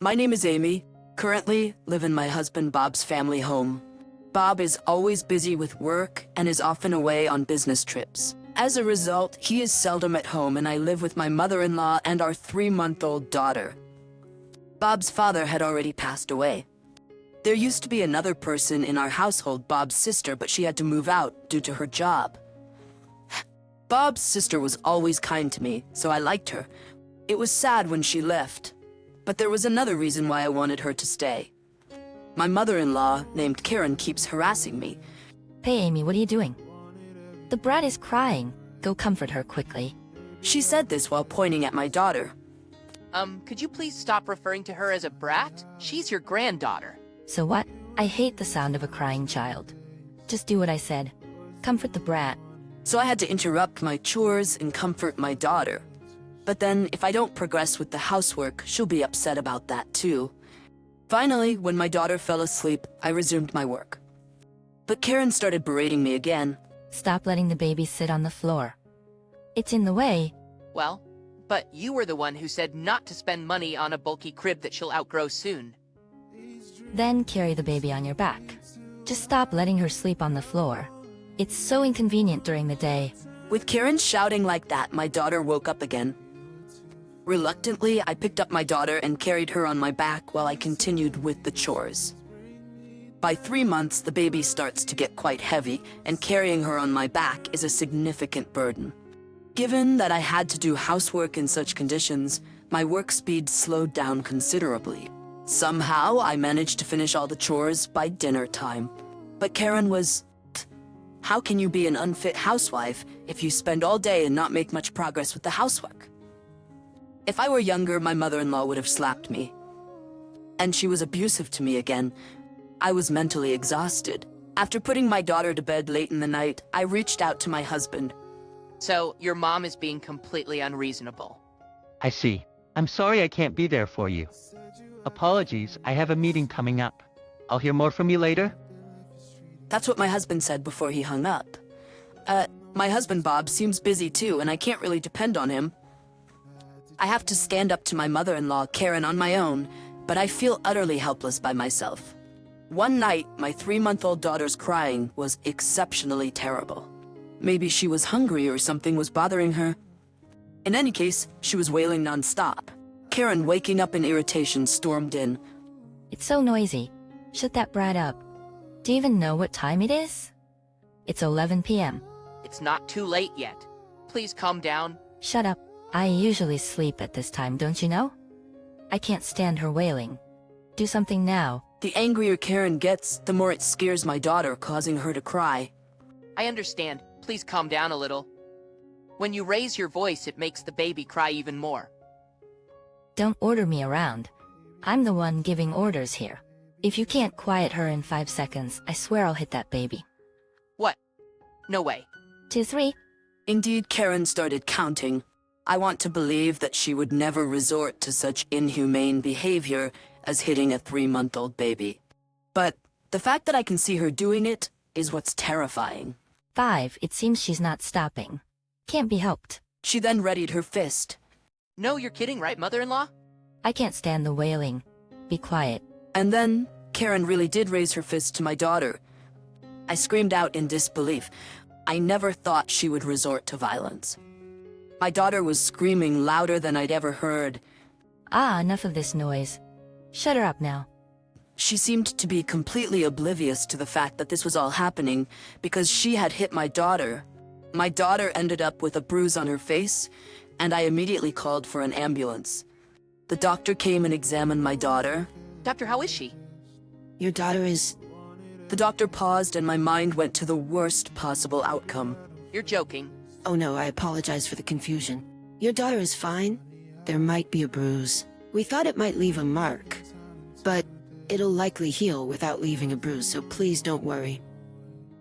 My name is Amy. Currently live in my husband Bob's family home. Bob is always busy with work and is often away on business trips. As a result, he is seldom at home and I live with my mother-in-law and our 3-month-old daughter. Bob's father had already passed away. There used to be another person in our household, Bob's sister, but she had to move out due to her job. Bob's sister was always kind to me, so I liked her. It was sad when she left, but there was another reason why I wanted her to stay. My mother-in-law, named Karen, keeps harassing me. Hey Amy, what are you doing? The brat is crying. Go comfort her quickly. She said this while pointing at my daughter. Could you please stop referring to her as a brat? She's your granddaughter. So what? I hate the sound of a crying child. Just do what I said. Comfort the brat. So I had to interrupt my chores and comfort my daughter. But then, if I don't progress with the housework, she'll be upset about that too. Finally, when my daughter fell asleep, I resumed my work. But Karen started berating me again. Stop letting the baby sit on the floor. It's in the way. Well, but you were the one who said not to spend money on a bulky crib that she'll outgrow soon. Then carry the baby on your back. Just stop letting her sleep on the floor. It's so inconvenient during the day. With Karen shouting like that, my daughter woke up again. Reluctantly, I picked up my daughter and carried her on my back while I continued with the chores. By 3 months, the baby starts to get quite heavy, and carrying her on my back is a significant burden. Given that I had to do housework in such conditions, my work speed slowed down considerably. Somehow, I managed to finish all the chores by dinner time. But Karen was... How can you be an unfit housewife if you spend all day and not make much progress with the housework? If I were younger, my mother-in-law would have slapped me. And she was abusive to me again. I was mentally exhausted. After putting my daughter to bed late in the night, I reached out to my husband. So, your mom is being completely unreasonable. I see. I'm sorry I can't be there for you. Apologies, I have a meeting coming up. I'll hear more from you later. That's what my husband said before he hung up. My husband Bob seems busy too, and I can't really depend on him. I have to stand up to my mother-in-law, Karen, on my own, but I feel utterly helpless by myself. One night, my 3-month-old daughter's crying was exceptionally terrible. Maybe she was hungry or something was bothering her. In any case, she was wailing non-stop. Karen, waking up in irritation, stormed in. It's so noisy. Shut that brat up. Do you even know what time it is? It's 11 p.m. It's not too late yet. Please calm down. Shut up. I usually sleep at this time, don't you know? I can't stand her wailing. Do something now. The angrier Karen gets, the more it scares my daughter, causing her to cry. I understand. Please calm down a little. When you raise your voice, it makes the baby cry even more. Don't order me around. I'm the one giving orders here. If you can't quiet her in 5 seconds, I swear I'll hit that baby. What? No way. 2, 3. Indeed, Karen started counting. I want to believe that she would never resort to such inhumane behavior as hitting a 3-month-old baby. But the fact that I can see her doing it is what's terrifying. 5. It seems she's not stopping. Can't be helped. She then readied her fist. No, you're kidding, right, mother-in-law? I can't stand the wailing. Be quiet. And then, Karen really did raise her fist to my daughter. I screamed out in disbelief. I never thought she would resort to violence. My daughter was screaming louder than I'd ever heard. Ah, enough of this noise. Shut her up now. She seemed to be completely oblivious to the fact that this was all happening because she had hit my daughter. My daughter ended up with a bruise on her face, and I immediately called for an ambulance. The doctor came and examined my daughter. Doctor, how is she? Your daughter is... The doctor paused and my mind went to the worst possible outcome. You're joking. Oh no, I apologize for the confusion. Your daughter is fine. There might be a bruise. We thought it might leave a mark, but it'll likely heal without leaving a bruise, so please don't worry.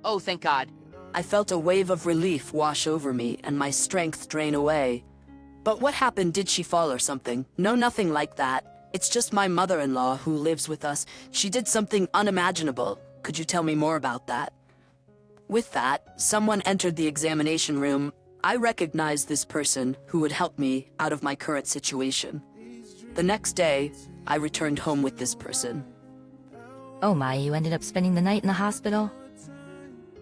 Oh, thank God. I felt a wave of relief wash over me and my strength drain away. But what happened? Did she fall or something? No, nothing like that. It's just my mother-in-law who lives with us. She did something unimaginable. Could you tell me more about that? With that, someone entered the examination room. I recognized this person who would help me out of my current situation. The next day, I returned home with this person. Oh my, you ended up spending the night in the hospital?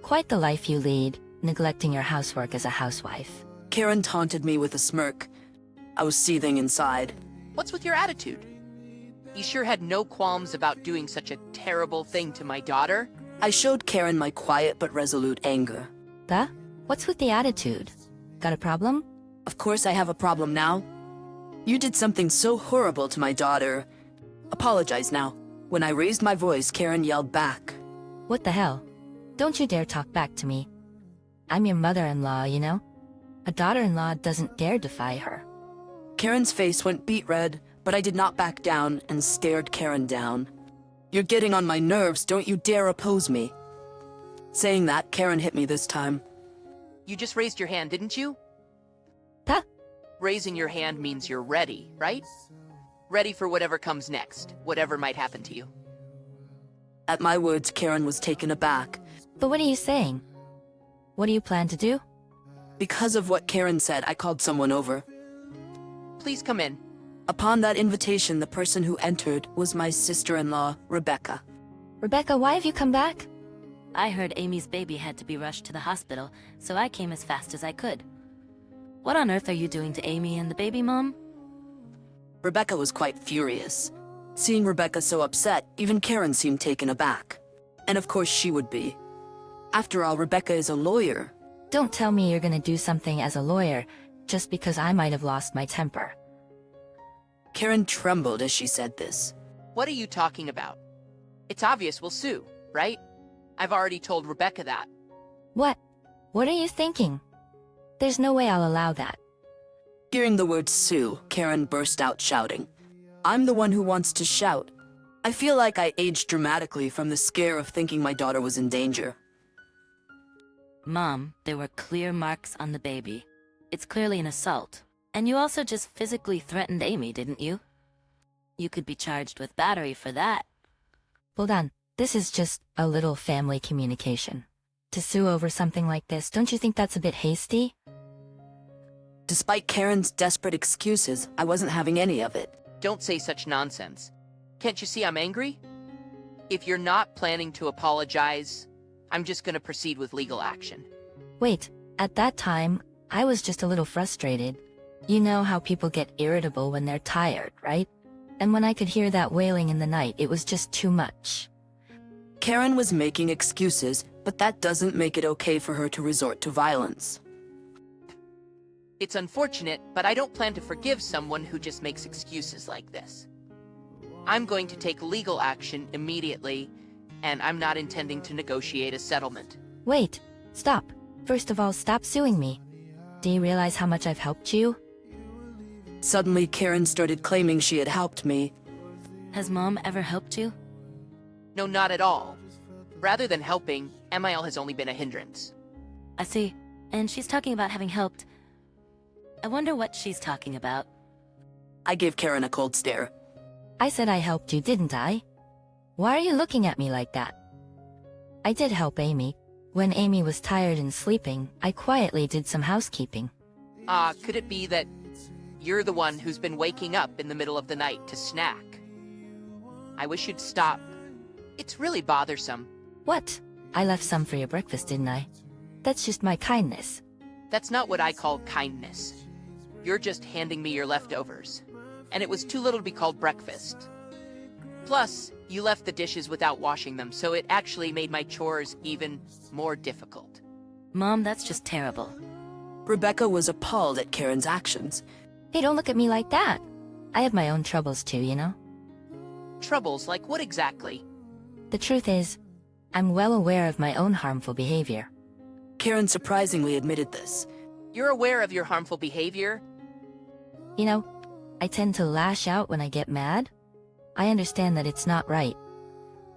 Quite the life you lead, neglecting your housework as a housewife. Karen taunted me with a smirk. I was seething inside. What's with your attitude? You sure had no qualms about doing such a terrible thing to my daughter? I showed Karen my quiet but resolute anger. The? What's with the attitude? Got a problem? Of course I have a problem now. You did something so horrible to my daughter. Apologize now. When I raised my voice, Karen yelled back. What the hell? Don't you dare talk back to me. I'm your mother-in-law, you know? A daughter-in-law doesn't dare defy her. Karen's face went beet red, but I did not back down and stared Karen down. You're getting on my nerves, don't you dare oppose me. Saying that, Karen hit me this time. You just raised your hand, didn't you? Huh? Raising your hand means you're ready, right? Ready for whatever comes next, whatever might happen to you. At my words, Karen was taken aback. But what are you saying? What do you plan to do? Because of what Karen said, I called someone over. Please come in. Upon that invitation, the person who entered was my sister-in-law, Rebecca. Rebecca, why have you come back? I heard Amy's baby had to be rushed to the hospital, so I came as fast as I could. What on earth are you doing to Amy and the baby, Mom? Rebecca was quite furious. Seeing Rebecca so upset, even Karen seemed taken aback. And of course she would be. After all, Rebecca is a lawyer. Don't tell me you're gonna do something as a lawyer, just because I might have lost my temper. Karen trembled as she said this. What are you talking about? It's obvious we'll sue, right? I've already told Rebecca that. What? What are you thinking? There's no way I'll allow that. Hearing the word sue, Karen burst out shouting. I'm the one who wants to shout. I feel like I aged dramatically from the scare of thinking my daughter was in danger. Mom, there were clear marks on the baby. It's clearly an assault. And you also just physically threatened Amy, didn't you? You could be charged with battery for that. Hold on, this is just a little family communication. To sue over something like this, don't you think that's a bit hasty? Despite Karen's desperate excuses, I wasn't having any of it. Don't say such nonsense. Can't you see I'm angry? If you're not planning to apologize, I'm just gonna proceed with legal action. Wait, at that time, I was just a little frustrated. You know how people get irritable when they're tired, right? And when I could hear that wailing in the night, it was just too much. Karen was making excuses, but that doesn't make it okay for her to resort to violence. It's unfortunate, but I don't plan to forgive someone who just makes excuses like this. I'm going to take legal action immediately, and I'm not intending to negotiate a settlement. Wait, stop. First of all, stop suing me. Do you realize how much I've helped you? Suddenly, Karen started claiming she had helped me. Has Mom ever helped you? No, not at all. Rather than helping, MIL has only been a hindrance. I see. And she's talking about having helped. I wonder what she's talking about. I gave Karen a cold stare. I said I helped you, didn't I? Why are you looking at me like that? I did help Amy. When Amy was tired and sleeping, I quietly did some housekeeping. Could it be that you're the one who's been waking up in the middle of the night to snack? I wish you'd stop. It's really bothersome. What? I left some for your breakfast, didn't I? That's just my kindness. That's not what I call kindness. You're just handing me your leftovers. And it was too little to be called breakfast. Plus, you left the dishes without washing them, so it actually made my chores even more difficult. Mom, that's just terrible. Rebecca was appalled at Karen's actions. Hey, don't look at me like that. I have my own troubles too, you know? Troubles like what exactly? The truth is, I'm well aware of my own harmful behavior. Karen surprisingly admitted this. You're aware of your harmful behavior? You know, I tend to lash out when I get mad. I understand that it's not right.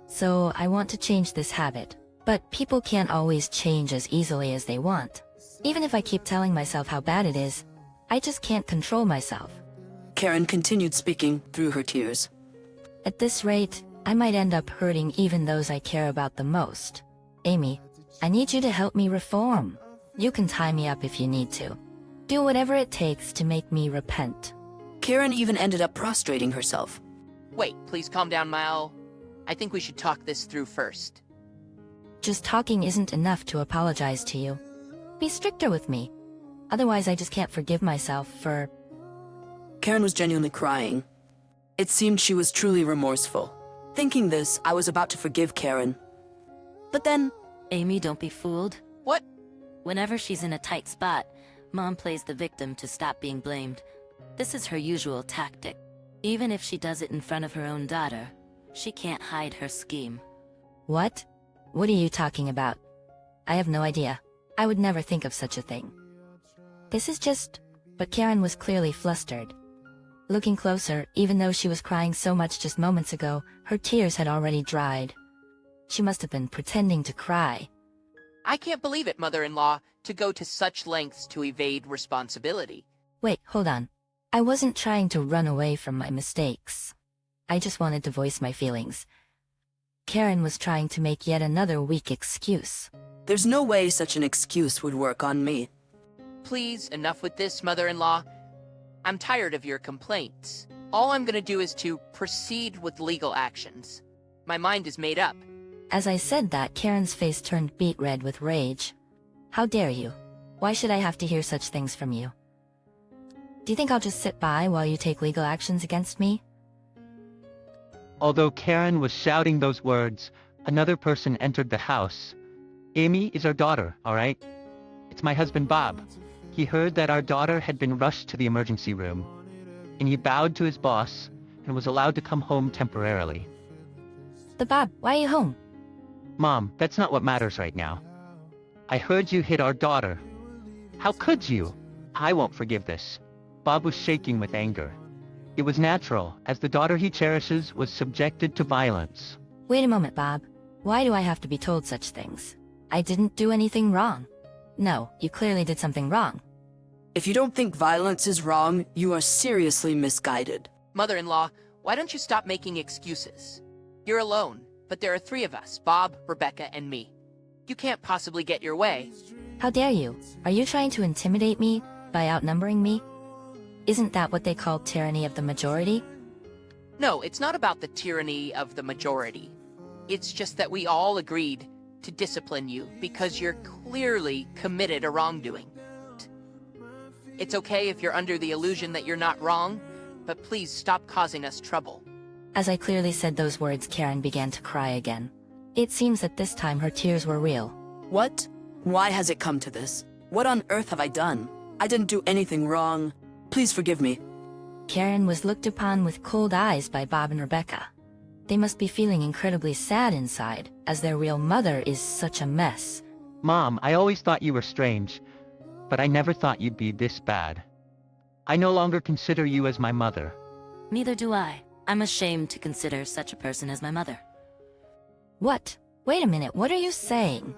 So I want to change this habit. But people can't always change as easily as they want. Even if I keep telling myself how bad it is, I just can't control myself. Karen continued speaking through her tears. At this rate, I might end up hurting even those I care about the most. Amy, I need you to help me reform. You can tie me up if you need to. Do whatever it takes to make me repent. Karen even ended up prostrating herself. Wait, please calm down, Mal. I think we should talk this through first. Just talking isn't enough to apologize to you. Be stricter with me. Otherwise, I just can't forgive myself for... Karen was genuinely crying. It seemed she was truly remorseful. Thinking this, I was about to forgive Karen. But then, Amy, don't be fooled. What? Whenever she's in a tight spot, Mom plays the victim to stop being blamed. This is her usual tactic. Even if she does it in front of her own daughter, she can't hide her scheme. What? What are you talking about? I have no idea. I would never think of such a thing. This is just... But Karen was clearly flustered. Looking closer, even though she was crying so much just moments ago, her tears had already dried. She must have been pretending to cry. I can't believe it, mother-in-law, to go to such lengths to evade responsibility. Wait, hold on. I wasn't trying to run away from my mistakes. I just wanted to voice my feelings. Karen was trying to make yet another weak excuse. there's no way such an excuse would work on me. Please, enough with this, mother-in-law. I'm tired of your complaints. All I'm gonna do is to proceed with legal actions. My mind is made up. As I said that, Karen's face turned beet red with rage. How dare you? Why should I have to hear such things from you? Do you think I'll just sit by while you take legal actions against me? Although Karen was shouting those words, another person entered the house. Amy is our daughter, alright? It's my husband Bob. He heard that our daughter had been rushed to the emergency room, and he bowed to his boss and was allowed to come home temporarily. But Bob, why are you home? Mom, that's not what matters right now. I heard you hit our daughter. How could you? I won't forgive this. Bob was shaking with anger. It was natural, as the daughter he cherishes was subjected to violence. Wait a moment, Bob. Why do I have to be told such things? I didn't do anything wrong. No, you clearly did something wrong. If you don't think violence is wrong, you are seriously misguided. Mother-in-law, why don't you stop making excuses? You're alone, but there are 3 of us, Bob, Rebecca, and me. You can't possibly get your way. How dare you? Are you trying to intimidate me by outnumbering me? Isn't that what they call tyranny of the majority? No, it's not about the tyranny of the majority. It's just that we all agreed to discipline you because you're clearly committed a wrongdoing. It's okay if you're under the illusion that you're not wrong, but please stop causing us trouble. As I clearly said those words, Karen began to cry again. It seems that this time her tears were real. What? Why has it come to this? What on earth have I done? I didn't do anything wrong. Please forgive me. Karen was looked upon with cold eyes by Bob and Rebecca. They must be feeling incredibly sad inside, as their real mother is such a mess. Mom, I always thought you were strange, but I never thought you'd be this bad. I no longer consider you as my mother. Neither do I. I'm ashamed to consider such a person as my mother. What? Wait a minute, what are you saying?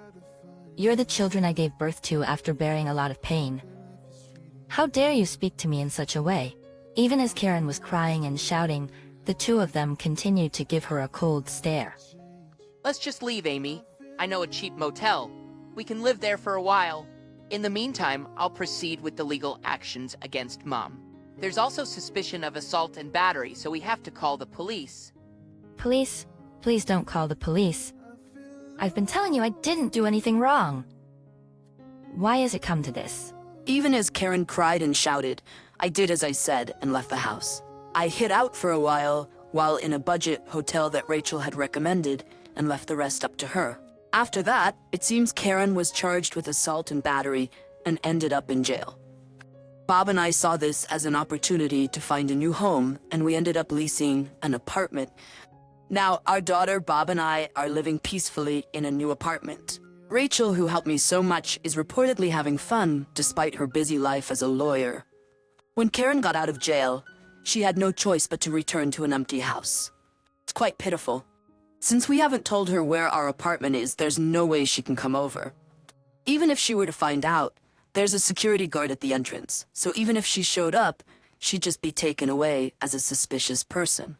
You're the children I gave birth to after bearing a lot of pain. How dare you speak to me in such a way? Even as Karen was crying and shouting, the 2 of them continued to give her a cold stare. Let's just leave, Amy. I know a cheap motel. We can live there for a while. In the meantime, I'll proceed with the legal actions against Mom. There's also suspicion of assault and battery, so we have to call the police. Police? Please don't call the police. I've been telling you I didn't do anything wrong. Why has it come to this? Even as Karen cried and shouted, I did as I said and left the house. I hid out for a while in a budget hotel that Rachel had recommended, and left the rest up to her. After that, it seems Karen was charged with assault and battery and ended up in jail. Bob and I saw this as an opportunity to find a new home, and we ended up leasing an apartment. Now, our daughter, Bob, and I are living peacefully in a new apartment. Rachel, who helped me so much, is reportedly having fun despite her busy life as a lawyer. When Karen got out of jail, she had no choice but to return to an empty house. It's quite pitiful. Since we haven't told her where our apartment is, there's no way she can come over. Even if she were to find out, there's a security guard at the entrance, so even if she showed up, she'd just be taken away as a suspicious person.